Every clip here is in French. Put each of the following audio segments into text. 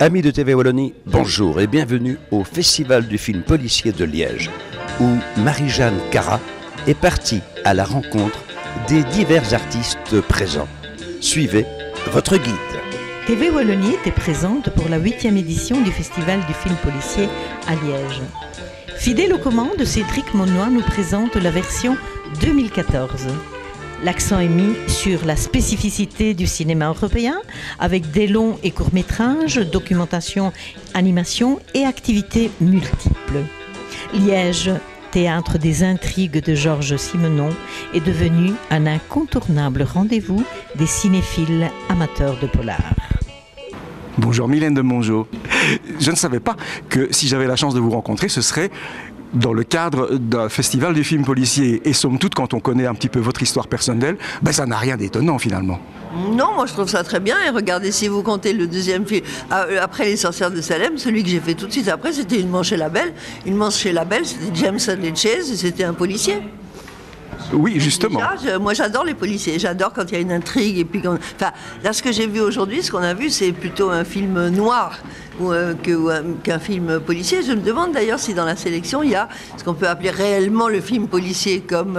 Amis de TV Wallonie, bonjour et bienvenue au Festival du film policier de Liège, où Marie-Jeanne Cara est partie à la rencontre des divers artistes présents. Suivez votre guide. TV Wallonie était présente pour la 8e édition du Festival du film policier à Liège. Fidèle aux commandes, Cédric Monnoy nous présente la version 2014. L'accent est mis sur la spécificité du cinéma européen, avec des longs et courts-métrages, documentation, animation et activités multiples. Liège, théâtre des intrigues de Georges Simenon, est devenu un incontournable rendez-vous des cinéphiles amateurs de polar. Bonjour Mylène de Mongeau. Je ne savais pas que si j'avais la chance de vous rencontrer, ce serait dans le cadre d'un festival du film policier. Et somme toute, quand on connaît un petit peu votre histoire personnelle, ça n'a rien d'étonnant finalement. Non, moi je trouve ça très bien. Et regardez, si vous comptez le deuxième film, après Les Sorcières de Salem, celui que j'ai fait tout de suite après, c'était Une manche chez la belle. Une manche chez la belle, c'était James Hadley Chase et c'était un policier. Oui, justement. Déjà, moi j'adore les policiers, j'adore quand il y a une intrigue. Et puis là, ce que j'ai vu aujourd'hui, ce qu'on a vu, c'est plutôt un film noir qu'un film policier. Je me demande d'ailleurs si dans la sélection il y a ce qu'on peut appeler réellement le film policier, comme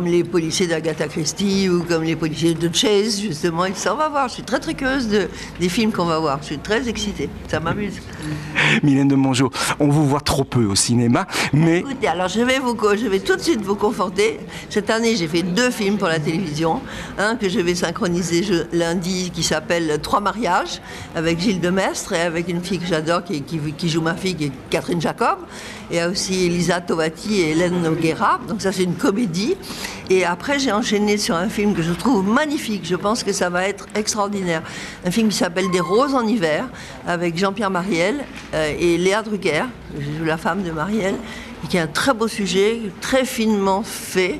les policiers d'Agatha Christie ou comme les policiers de Chase, justement. Et ça, on va voir. Je suis très très curieuse des films qu'on va voir. Je suis très excitée. Ça m'amuse. Mylène de Mongeau, on vous voit trop peu au cinéma, mais... Écoutez, alors je vais tout de suite vous conforter. Cette année, j'ai fait 2 films pour la télévision. Un que je vais synchroniser lundi qui s'appelle 3 mariages avec Gilles Demestre et avec une fille que j'adore qui joue ma fille, qui est Catherine Jacob. Et aussi Elisa Tovati et Hélène Noguera. Donc ça, c'est une comédie. Et après, j'ai enchaîné sur un film que je trouve magnifique. Je pense que ça va être extraordinaire. Un film qui s'appelle Des roses en hiver avec Jean-Pierre Mariel et Léa Drucker. Je joue la femme de Mariel. Qui est un très beau sujet, très finement fait.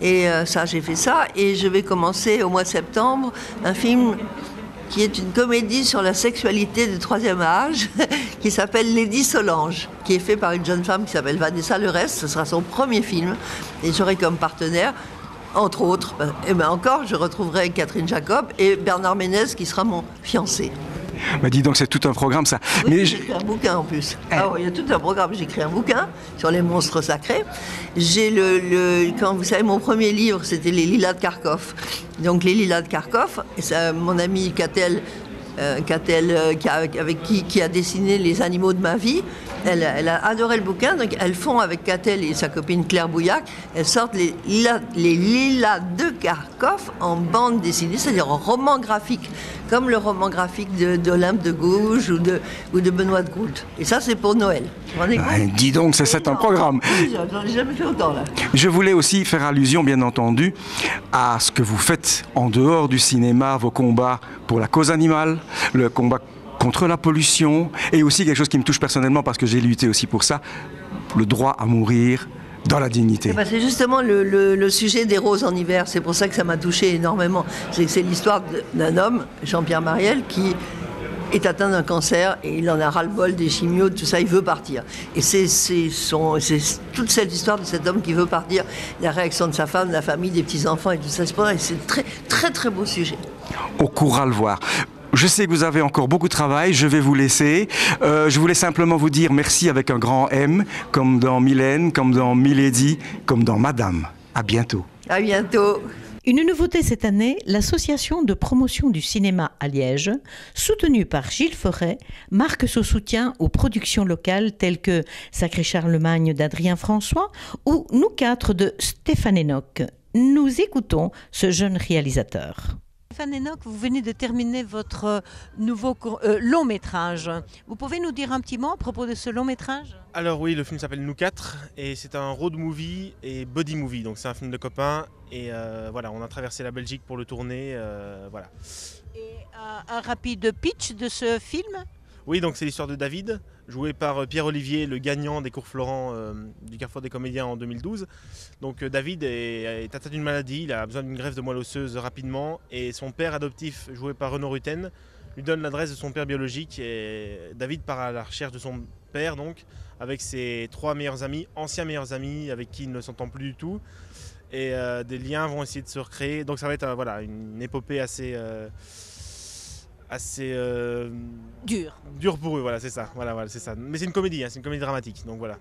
Et ça, j'ai fait ça. Et je vais commencer au mois de septembre un film qui est une comédie sur la sexualité du 3e âge, qui s'appelle Lady Solange, qui est fait par une jeune femme qui s'appelle Vanessa Le Reste. Ce sera son premier film. Et j'aurai comme partenaire, entre autres, je retrouverai Catherine Jacob et Bernard Ménez, qui sera mon fiancé. Dis donc, c'est tout un programme, ça. Oui, mais j'ai écrit un bouquin en plus. Ah oui, il y a tout un programme. J'ai écrit un bouquin sur les monstres sacrés. J'ai quand vous savez, mon premier livre, c'était Les Lilas de Kharkov. Donc Les Lilas de Kharkov, mon amie Catel, avec qui a dessiné Les animaux de ma vie. Elle a adoré le bouquin, donc elles font avec Catel et sa copine Claire Bouillac, elles sortent les Lilas de Kharkov en bande dessinée, c'est-à-dire en roman graphique, comme le roman graphique d'Olympe de Gouges ou de Benoît de Groult. Et ça, c'est pour Noël. Dis donc, c'est un programme. J'en ai jamais fait autant, là. Je voulais aussi faire allusion, bien entendu, à ce que vous faites en dehors du cinéma, vos combats pour la cause animale, le combat contre la pollution, et aussi quelque chose qui me touche personnellement parce que j'ai lutté aussi pour ça, le droit à mourir dans la dignité. C'est justement le sujet des roses en hiver, c'est pour ça que ça m'a touché énormément. C'est l'histoire d'un homme, Jean-Pierre Mariel, qui est atteint d'un cancer et il en a ras-le-bol des chimios, tout ça, il veut partir. Et c'est toute cette histoire de cet homme qui veut partir, la réaction de sa femme, de la famille, des petits-enfants et tout ça. C'est très très très beau sujet. On courra le voir. Je sais que vous avez encore beaucoup de travail, je vais vous laisser. Je voulais simplement vous dire merci avec un grand M, comme dans Mylène, comme dans Milady, comme dans Madame. À bientôt. À bientôt. Une nouveauté cette année, l'association de promotion du cinéma à Liège, soutenue par Gilles Forêt, marque son soutien aux productions locales telles que Sacré Charlemagne d'Adrien François ou Nous 4 de Stéphane Enoch. Nous écoutons ce jeune réalisateur. Stéphane Enoch, vous venez de terminer votre nouveau long métrage. Vous pouvez nous dire un petit mot à propos de ce long métrage ? Alors oui, le film s'appelle Nous 4 et c'est un road movie et body movie. Donc c'est un film de copains et voilà, on a traversé la Belgique pour le tourner. Voilà. Et un rapide pitch de ce film ? Oui, donc c'est l'histoire de David, joué par Pierre-Olivier, le gagnant des cours Florent du Carrefour des comédiens en 2012. Donc David est atteint d'une maladie, il a besoin d'une greffe de moelle osseuse rapidement et son père adoptif, joué par Renaud Rutten, lui donne l'adresse de son père biologique et David part à la recherche de son père donc avec ses 3 meilleurs amis, anciens meilleurs amis avec qui il ne s'entend plus du tout et des liens vont essayer de se recréer. Donc ça va être voilà, une épopée assez assez dur pour eux, voilà, c'est ça. Voilà, c'est ça. Mais c'est une comédie, hein, c'est une comédie dramatique, donc voilà.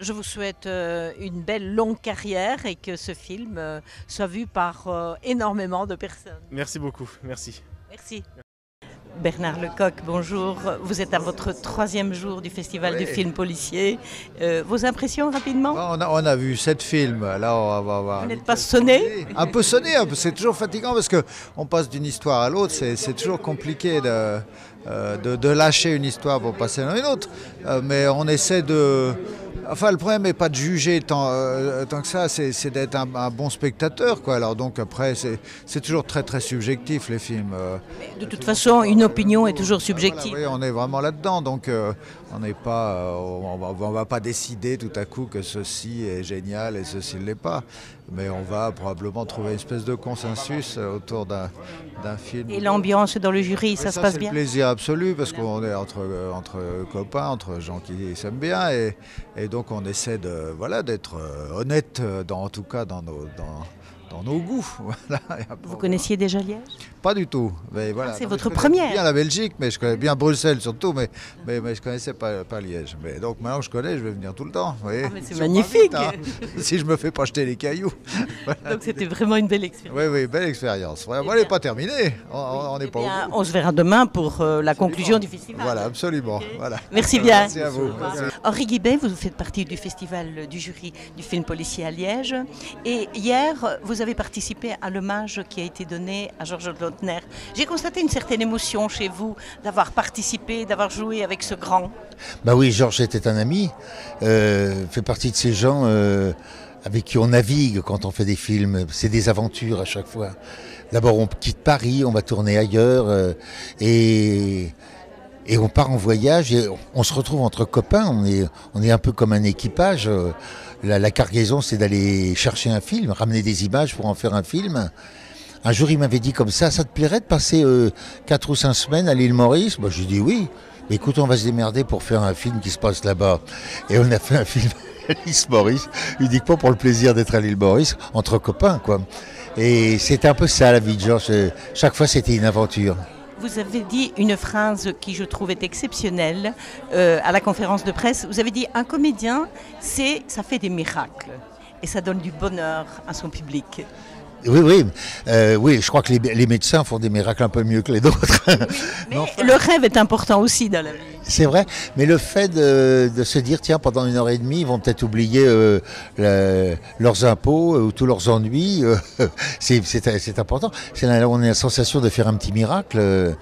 Je vous souhaite une belle longue carrière et que ce film soit vu par énormément de personnes. Merci beaucoup, merci. Merci. Bernard Lecoq, bonjour. Vous êtes à votre 3e jour du Festival du film policier. Vos impressions rapidement? On a vu 7 films. Là, on va voir. Vous n'êtes pas sonné? Un peu sonné, c'est toujours fatigant parce qu'on passe d'une histoire à l'autre. C'est toujours compliqué de lâcher une histoire pour passer dans une autre. Mais on essaie de... Enfin, le problème n'est pas de juger tant que ça, c'est d'être un bon spectateur, quoi. Alors donc après, c'est toujours très très subjectif les films. De toute façon, une opinion est toujours subjective. Voilà, oui, on est vraiment là-dedans, donc on n'est pas, on va pas décider tout à coup que ceci est génial et ceci ne l'est pas. Mais on va probablement trouver une espèce de consensus autour d'un film. Et l'ambiance dans le jury, ça se passe bien? C'est le plaisir absolu parce qu'on est entre copains, entre gens qui s'aiment bien et donc on essaie d'être honnête, en tout cas dans nos goûts. Voilà. Vous connaissiez déjà Liège? Pas du tout. Mais voilà. C'est votre première? Je connais bien la Belgique, mais je connais bien Bruxelles surtout, mais je ne connaissais pas Liège. Mais donc maintenant que je connais, je vais venir tout le temps. Mais c'est magnifique, hein, si je me fais pas jeter les cailloux. Voilà. Donc c'était vraiment une belle expérience. Oui, belle expérience. Vraiment, elle n'est pas terminée. On n'est pas au bout. On se verra demain pour la conclusion du festival. Voilà, absolument. Okay. Voilà. Merci bien. Merci à vous. Henri Guibet, vous faites partie du festival du jury du film policier à Liège. Et hier, vous avez participé à l'hommage qui a été donné à Georges Lautner. J'ai constaté une certaine émotion chez vous d'avoir participé, d'avoir joué avec ce grand. Bah oui, Georges était un ami, fait partie de ces gens avec qui on navigue quand on fait des films. C'est des aventures à chaque fois. D'abord, on quitte Paris, on va tourner ailleurs et on part en voyage et on se retrouve entre copains. On est un peu comme un équipage. La cargaison, c'est d'aller chercher un film, ramener des images pour en faire un film. Un jour, il m'avait dit comme ça te plairait de passer 4 ou 5 semaines à l'île Maurice? Bah, j'ai dit oui. Mais écoute, on va se démerder pour faire un film qui se passe là-bas. Et on a fait un film à l'île Maurice, uniquement pour le plaisir d'être à l'île Maurice, entre copains, quoi. Et c'était un peu ça, la vie de Georges. Chaque fois, c'était une aventure. Vous avez dit une phrase qui, je trouve, est exceptionnelle à la conférence de presse. Vous avez dit « Un comédien, ça fait des miracles et ça donne du bonheur à son public ». Oui, je crois que les médecins font des miracles un peu mieux que les autres. Mais le rêve est important aussi dans la vie. C'est vrai, mais le fait de se dire, tiens, pendant 1h30, ils vont peut-être oublier leurs impôts ou tous leurs ennuis, c'est important. On a la sensation de faire un petit miracle.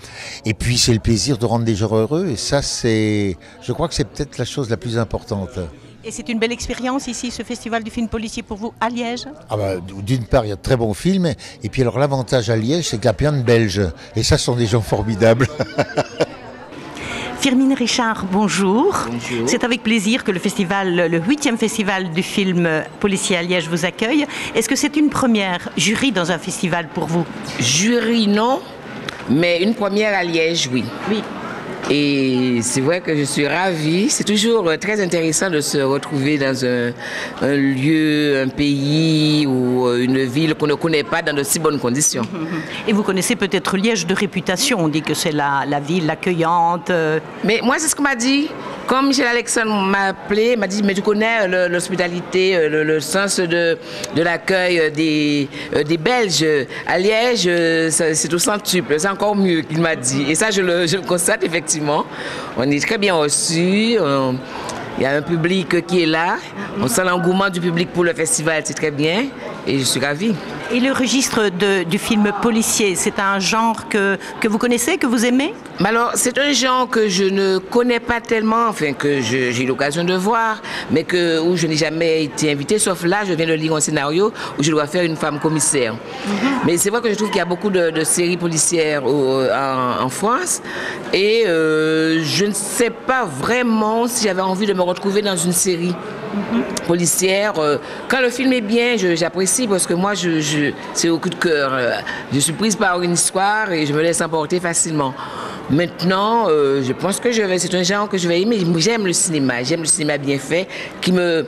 Et puis, c'est le plaisir de rendre des gens heureux. Et ça, je crois que c'est peut-être la chose la plus importante. Et c'est une belle expérience ici, ce festival du film policier pour vous à Liège? D'une part, il y a de très bons films. Et puis alors, l'avantage à Liège, c'est qu'il y a plein de Belges. Et ça, ce sont des gens formidables. Firmin Richard, bonjour. Bonjour. C'est avec plaisir que le 8e festival du film policier à Liège vous accueille. Est-ce que c'est une première jury dans un festival pour vous? Jury, non. Mais une première à Liège, oui. Oui. Et c'est vrai que je suis ravie. C'est toujours très intéressant de se retrouver dans un lieu, un pays ou une ville qu'on ne connaît pas dans de si bonnes conditions. Et vous connaissez peut-être Liège de réputation. On dit que c'est la ville accueillante. Mais moi, c'est ce qu'on m'a dit. Quand Michel Alexandre m'a appelé, il m'a dit, mais tu connais l'hospitalité, le sens de l'accueil des Belges. À Liège, c'est au centuple, c'est encore mieux qu'il m'a dit. Et ça, je le constate effectivement. On est très bien reçus. Il y a un public qui est là. On sent l'engouement du public pour le festival, c'est très bien. Et je suis ravie. Et le registre du film policier, c'est un genre que vous connaissez, que vous aimez? Alors, c'est un genre que je ne connais pas tellement, enfin que j'ai eu l'occasion de voir, mais où je n'ai jamais été invitée, sauf là, je viens de lire un scénario où je dois faire une femme commissaire. Mais c'est vrai que je trouve qu'il y a beaucoup de séries policières en France, et je ne sais pas vraiment si j'avais envie de me retrouver dans une série policière. Quand le film est bien, j'apprécie parce que moi, c'est au coup de cœur. Je suis prise par une histoire et je me laisse emporter facilement. Maintenant, je pense que c'est un genre que je vais aimer. J'aime le cinéma bien fait, qui me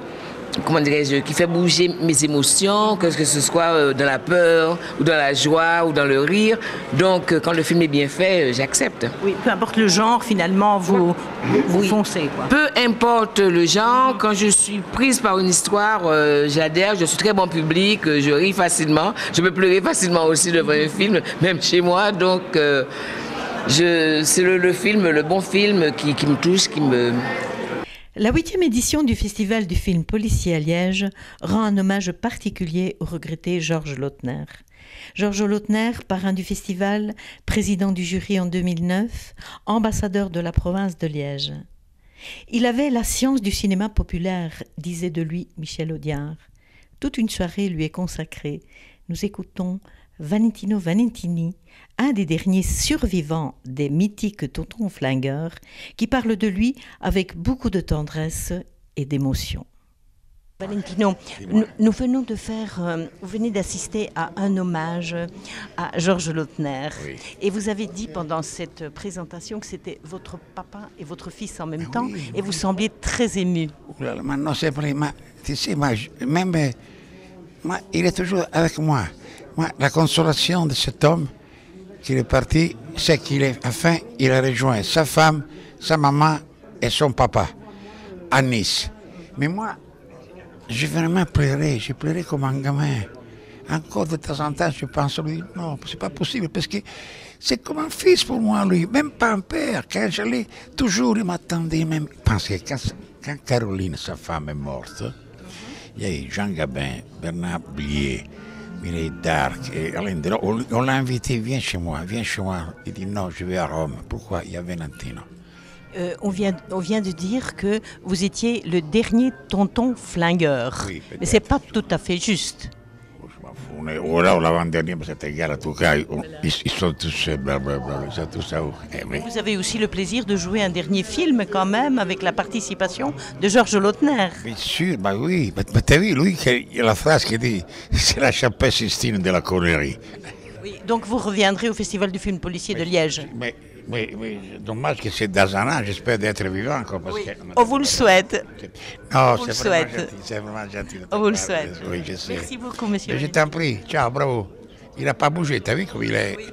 comment dirais-je, qui fait bouger mes émotions, que ce soit dans la peur, ou dans la joie, ou dans le rire. Donc, quand le film est bien fait, j'accepte. Oui, peu importe le genre, finalement, vous foncez, quoi. Peu importe le genre, quand je suis prise par une histoire, j'adhère, je suis très bon public, je ris facilement. Je peux pleurer facilement aussi devant un film, même chez moi. Donc, c'est le film, le bon film qui me touche, qui me... La 8e édition du Festival du film policier à Liège rend un hommage particulier au regretté Georges Lautner. Georges Lautner, parrain du festival, président du jury en 2009, ambassadeur de la province de Liège. Il avait la science du cinéma populaire, disait de lui Michel Audiard. Toute une soirée lui est consacrée. Nous écoutons Valentino Valentini, un des derniers survivants des mythiques tontons flingueurs, qui parle de lui avec beaucoup de tendresse et d'émotion. Valentino, nous venons de faire, vous venez d'assister à un hommage à Georges Lautner. Oui. Et vous avez dit pendant cette présentation que c'était votre papa et votre fils en même temps, et vous sembliez très ému. Non, c'est vrai, tu sais, même, il est toujours avec moi. La consolation de cet homme qui est parti, c'est qu'il est, enfin, il a rejoint sa femme, sa maman et son papa à Nice. Mais moi, j'ai vraiment pleuré, j'ai pleuré comme un gamin. Encore de temps en temps, je pense à lui, non, c'est pas possible, parce que c'est comme un fils pour moi, lui, même pas un père. Quand j'allais, toujours, il m'attendait même. Parce que quand Caroline, sa femme, est morte, il y a eu Jean Gabin, Bernard Blier, Mireille d'Arc, et Alain Delon, on l'a invité, viens chez moi. Il dit non, je vais à Rome. Pourquoi? Il y a Valentino. On vient de dire que vous étiez le dernier tonton flingueur. Oui, mais c'est pas tout à fait juste. Ou l'avant-dernier, c'est égal à tout cas. Ils sont tous blablabla, ils sont tous ça. Vous avez aussi le plaisir de jouer un dernier film quand même avec la participation de Georges Lautner. Bien sûr, bah oui. Mais t'as vu, lui, il y a la phrase qui dit « c'est la chapelle Sistine de la connerie ». Oui, donc vous reviendrez au Festival du film policier de Liège. Oui, dommage que c'est dans un an, j'espère d'être vivant encore. Parce que... On vous le souhaite. Non, c'est vraiment gentil. On vous le souhaite. Oui, je sais. Merci beaucoup, monsieur. Je t'en prie, ciao, bravo. Il n'a pas bougé, t'as vu comme il est. Oui,